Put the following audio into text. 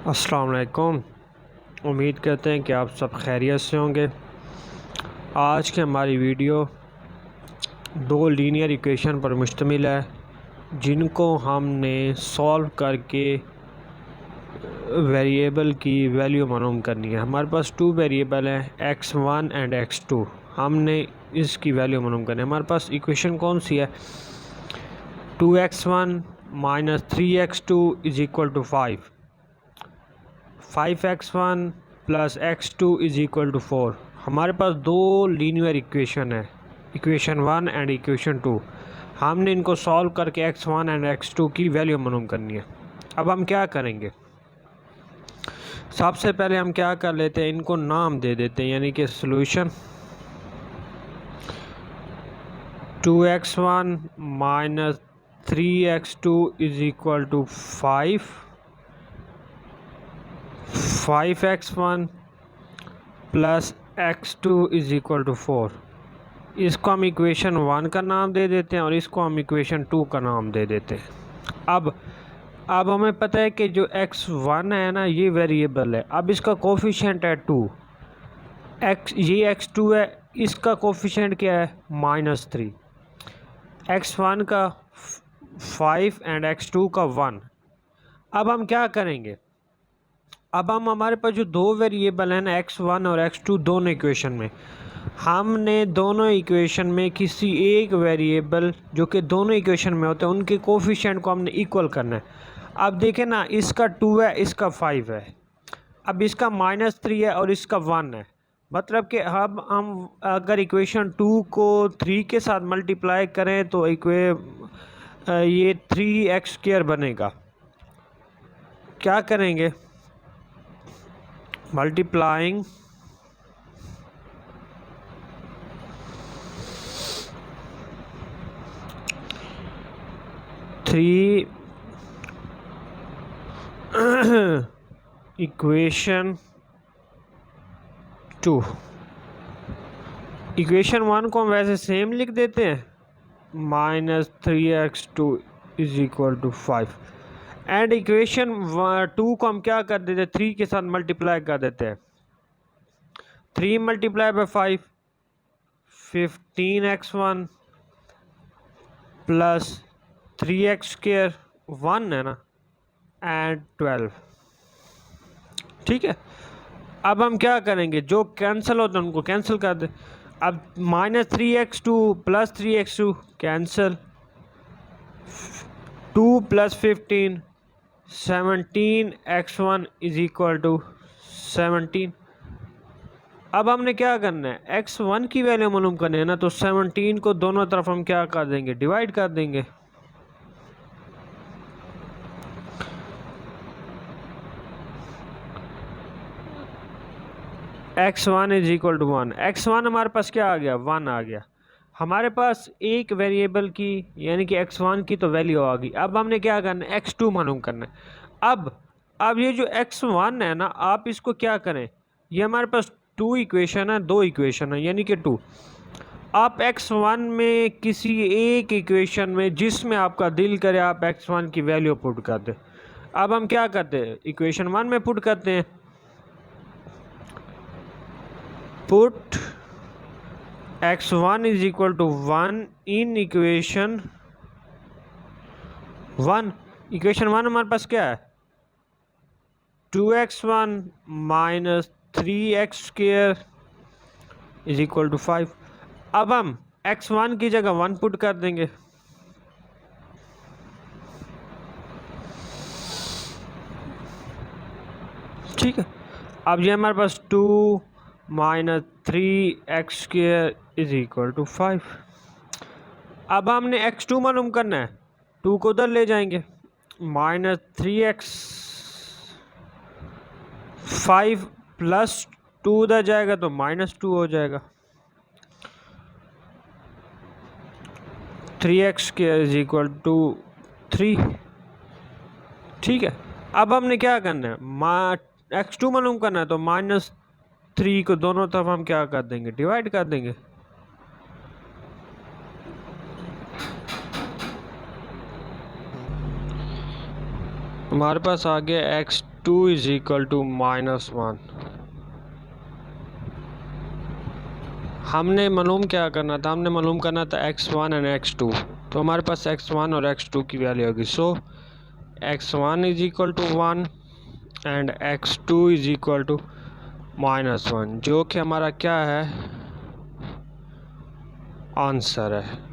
अस्सलाम वालेकुम। उम्मीद करते हैं कि आप सब खैरियत से होंगे। आज की हमारी वीडियो दो लीनियर इक्वेशन पर मुश्तमिल है जिनको हमने सॉल्व करके वेरिएबल की वैल्यू मालूम करनी है। हमारे पास टू वेरिएबल हैं x1 एंड x2। हमने इसकी वैल्यू मालूम करनी है। हमारे पास इक्वेशन कौन सी है? 2x1 minus 3x2 is equal to 5x1 plus x2 is equal to 4। हमारे पास दो लीनियर इक्वेशन है, इक्वेशन 1 एंड इक्वेशन 2। हमने इनको सॉल्व करके x1 एंड x2 की वैल्यू मालूम करनी है। अब हम क्या करेंगे? सबसे पहले हम क्या कर लेते हैं, इनको नाम दे देते हैं, यानी कि solution 2x1 minus 3x2 is equal to 5x1 plus x2 is equal to 4। इसको हम इक्वेशन 1 का नाम दे देते हैं और इसको हम इक्वेशन 2 का नाम दे देते हैं। अब हमें पता है कि जो x1 है ना, ये वेरिएबल है। अब इसका कोफिशिएंट है 2, ये x2 है, इसका कोफिशिएंट क्या है? -3। x1 का 5 एंड x2 का 1। अब हम क्या करेंगे? अब हमारे पास जो दो वेरिएबल हैं ना, x1 और x2, दोनों इक्वेशन में हमने दोनों इक्वेशन में किसी एक वेरिएबल जो कि दोनों इक्वेशन में होते हैं उनके कोफिशिएंट को हमने इक्वल करना है। अब देखें ना, इसका 2 है, इसका 5 है। अब इसका -3 है और इसका 1 है। मतलब कि अब हम अगर इक्वेशन 2 को 3 के साथ मल्टीप्लाई करें तो ये 3x² बनेगा। क्या करेंगे? Multiplying 3 equation 2। इक्वेशन 1 को हम वैसे सेम लिख देते हैं, -3x2 is equal to 5। And equation 2 को हम क्या कर देते हैं? 3 के साथ मल्टीप्लाई कर देते हैं। 3 multiply by 5, 15x1 plus 3x², 1 है ना, एंड 12। ठीक है। अब हम क्या करेंगे? जो कैंसिल होता है उनको कैंसिल कर दे। अब -3x2 plus 3x2 cancel, 2 plus 15, 17x1 is equal to 17। अब हमने क्या करना है? x1 की वैल्यू मालूम करनी है ना, तो 17 को दोनों तरफ हम क्या कर देंगे? डिवाइड कर देंगे। x1 is equal to 1। x1 हमारे पास क्या आ गया? 1 आ गया। हमारे पास एक वेरिएबल की यानी कि x1 की तो वैल्यू आ गई। अब हमने क्या करना है? x2 मालूम करना है। अब ये जो x1 है ना, आप इसको क्या करें? ये हमारे पास दो इक्वेशन है यानी कि 2। आप x1 में किसी एक इक्वेशन में जिसमें आपका दिल करे आप x1 की वैल्यू पुट कर दें। अब हम क्या करते हैं? इक्वेशन 1 में पुट करते हैं। Put x1 is equal to 1 in equation 1। Equation 1 हमारे पास क्या है? 2x1 minus 3x² is equal to 5। अब हम x1 की जगह 1 पुट कर देंगे। ठीक है। अब ये हमारे पास 2 minus 3x² is equal to 5। अब हमने x2 मालूम करना है। 2 को उधर ले जाएंगे, -3x, 5 प्लस 2 उधर जाएगा तो -2 हो जाएगा। 3x² is equal to 3। ठीक है। अब हमने क्या करना है? x2 मालूम करना है, तो -3 को दोनों तरफ हम क्या कर देंगे? डिवाइड कर देंगे। हमारे पास आ गया टू इज इक्वल टू -1। हमने मालूम क्या करना था, हमने मालूम करना था x1 एंड x2। तो हमारे पास x1 और x2 की वैल्यू होगी। So x1 is equal to 1 and x2 is equal to -1, जो कि हमारा क्या है, आंसर है।